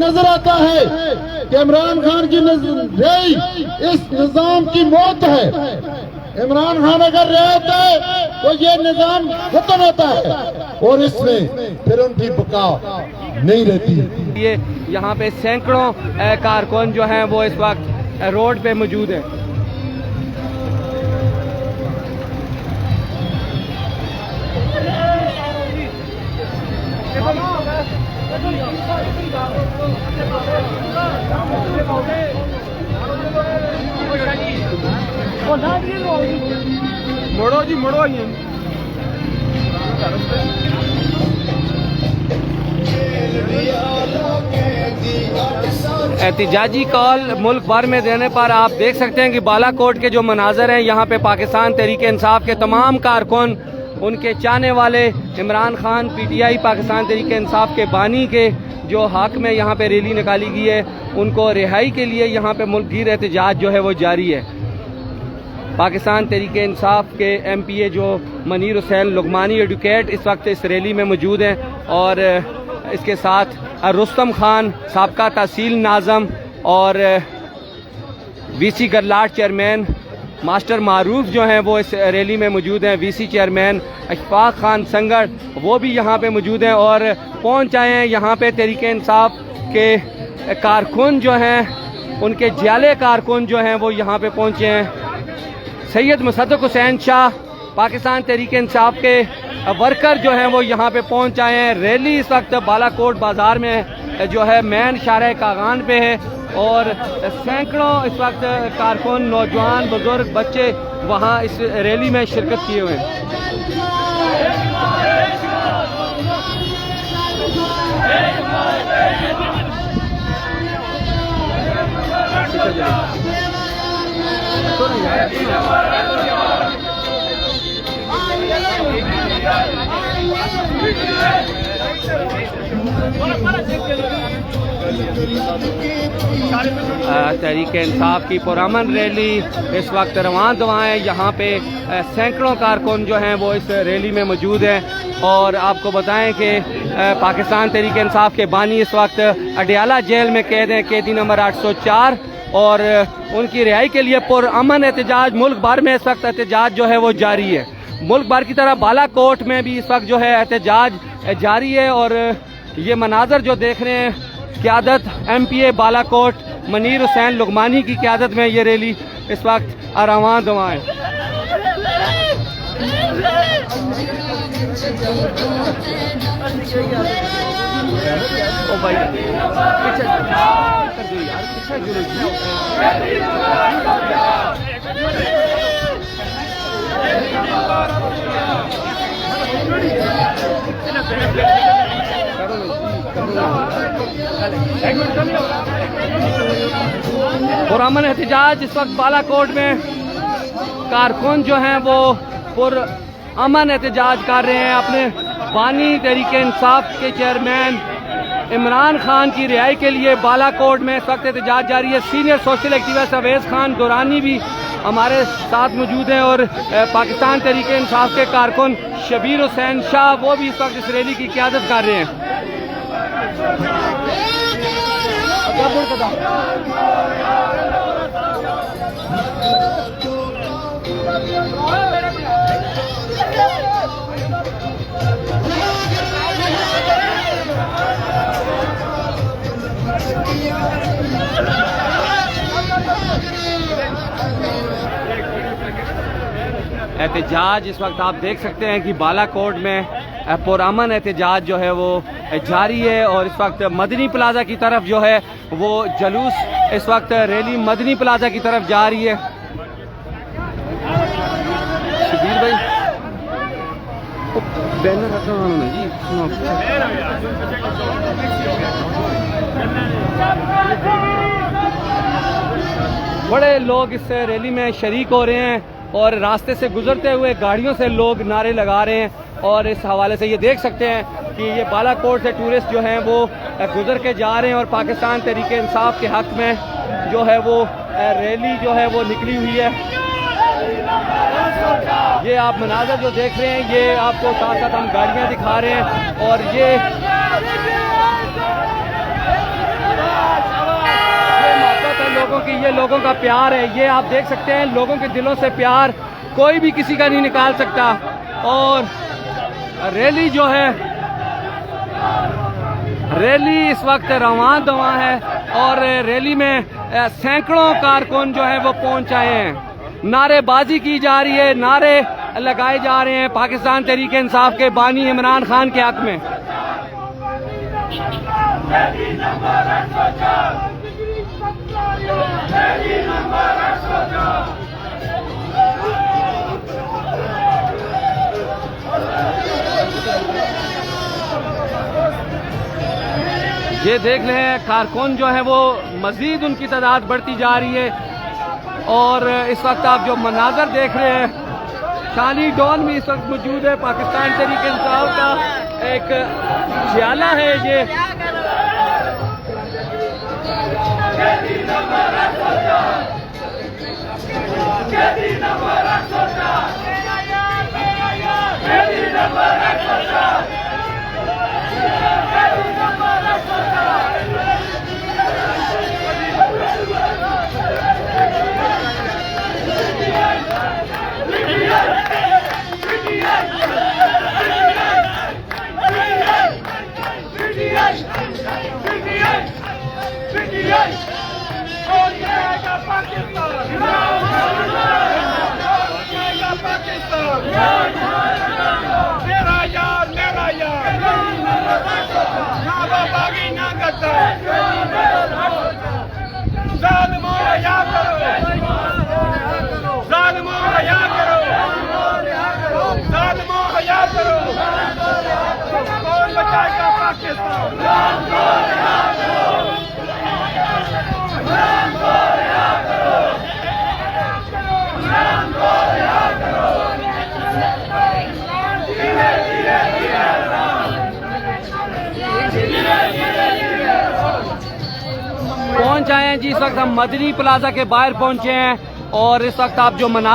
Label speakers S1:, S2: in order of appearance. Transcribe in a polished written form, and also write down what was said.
S1: नजर आता है कि इमरान खान की रही इस निजाम की मौत है। इमरान खान अगर रहता है तो ये निजाम खत्म होता है और इसमें फिर उनकी बका नहीं रहती।
S2: ये यहाँ पे सैकड़ों कारकुन जो हैं वो इस वक्त रोड पे मौजूद हैं। मोड़ो जी मोड़ो। एहतिजाजी कॉल मुल्क भर में देने पर आप देख सकते हैं कि बालाकोट के जो मनाजर हैं, यहाँ पे पाकिस्तान तहरीक इंसाफ के तमाम कारकुन, उनके चाहने वाले, इमरान खान पीटीआई पाकिस्तान तहरीक इंसाफ के बानी के जो हक में यहाँ पे रैली निकाली गई है, उनको रिहाई के लिए यहाँ पे मुल्क गिर एहतजाज जो है वो जारी है। पाकिस्तान तहरीक इंसाफ के MPA जो मनीर हुसैन लुगमानी एडवोकेट इस वक्त इस रैली में मौजूद हैं और इसके साथ रुस्तम खान साबका तहसील नाज़म और VC गरलाट चेयरमैन मास्टर मारूफ जो हैं वो इस रैली में मौजूद हैं। VC चेयरमैन अशफाक खान संगड़ वो भी यहाँ पे मौजूद हैं और पहुँच आए हैं यहाँ पे तहरीक इंसाफ के कारकुन जो हैं, उनके जियाले कारकुन जो हैं वो यहाँ पे पहुँचे हैं। सैयद मुसद्दक हुसैन शाह पाकिस्तान तहरीक इंसाफ के वर्कर जो हैं वो यहाँ पे पहुँच आए हैं। रैली इस वक्त बालाकोट बाज़ार में जो है मैन शाहराह कागान पे है और सैकड़ों इस वक्त कारकुन, नौजवान, बुजुर्ग, बच्चे वहाँ इस रैली में शिरकत किए हुए हैं। तहरीक इंसाफ की पुरअमन रैली इस वक्त रवां दवा है। यहाँ पे सैकड़ों कारकुन जो हैं वो इस रैली में मौजूद हैं और आपको बताएं कि पाकिस्तान तहरीक इंसाफ के बानी इस वक्त अडयाला जेल में कैद हैं, कैदी नंबर 804, और उनकी रिहाई के लिए पुरअमन एहतजाज मुल्क भर में इस वक्त एहतजाज जो है वो जारी है। मुल्क भर की तरह बालाकोट में भी इस वक्त जो है एहतजाज जारी है और ये मनाजर जो देख रहे हैं, क़यादत MPA बालाकोट मनीर हुसैन लुगमानी की क़यादत में ये रैली इस वक्त रवां दवा है। ओ भाई पुरअमन एहतजाज इस वक्त बालाकोट में कारकुन जो हैं वो पुरअमन एहतजाज कर रहे हैं। अपने बानी तहरीक इंसाफ के चेयरमैन इमरान खान की रिहाई के लिए बालाकोट में इस वक्त एहतजाज जारी है। Senior social activist Awais Khan Durrani भी हमारे साथ मौजूद हैं और पाकिस्तान तहरीक इंसाफ के कारकुन शबीर हुसैन शाह वो भी इस वक्त इस रैली की क़यादत कर रहे हैं। एहतजाज इस वक्त आप देख सकते हैं कि बालाकोट में पुरअमन एहतजाज जो है वो जारी है और इस वक्त मदनी प्लाजा की तरफ जो है वो जुलूस इस वक्त रैली मदनी प्लाजा की तरफ जा रही है। शबीर भाई बैनर रखा उन्होंने जी, बड़े लोग इस रैली में शरीक हो रहे हैं और रास्ते से गुजरते हुए गाड़ियों से लोग नारे लगा रहे हैं और इस हवाले से ये देख सकते हैं कि ये बालाकोट से टूरिस्ट जो हैं वो गुजर के जा रहे हैं और पाकिस्तान तहरीक इंसाफ के हक में जो है वो रैली जो है वो निकली हुई है। ये आप मनाज़र जो देख रहे हैं ये आपको साथ साथ हम गाड़ियाँ दिखा रहे हैं और ये कि ये लोगों का प्यार है। ये आप देख सकते हैं लोगों के दिलों से प्यार कोई भी किसी का नहीं निकाल सकता। और रैली जो है, रैली इस वक्त रवां दवा है और रैली में सैकड़ों कारकुन जो है वो पहुंच आए हैं। नारेबाजी की जा रही है, नारे लगाए जा रहे हैं पाकिस्तान तहरीक इंसाफ के बानी इमरान खान के हक में। ये देख रहे हैं कारकुन जो है वो मजीद उनकी तादाद बढ़ती जा रही है। और इस वक्त आप जो मनाजर देख रहे हैं, शानी डॉन भी इस वक्त मौजूद है। पाकिस्तान तहरीक इंसाफ का एक जियाला है ये।
S3: कौन बचाएगा पाकिस्तान?
S2: पहुंच आए हैं जी। इस वक्त हम मदनी प्लाजा के बाहर पहुंचे हैं और इस वक्त आप जो मना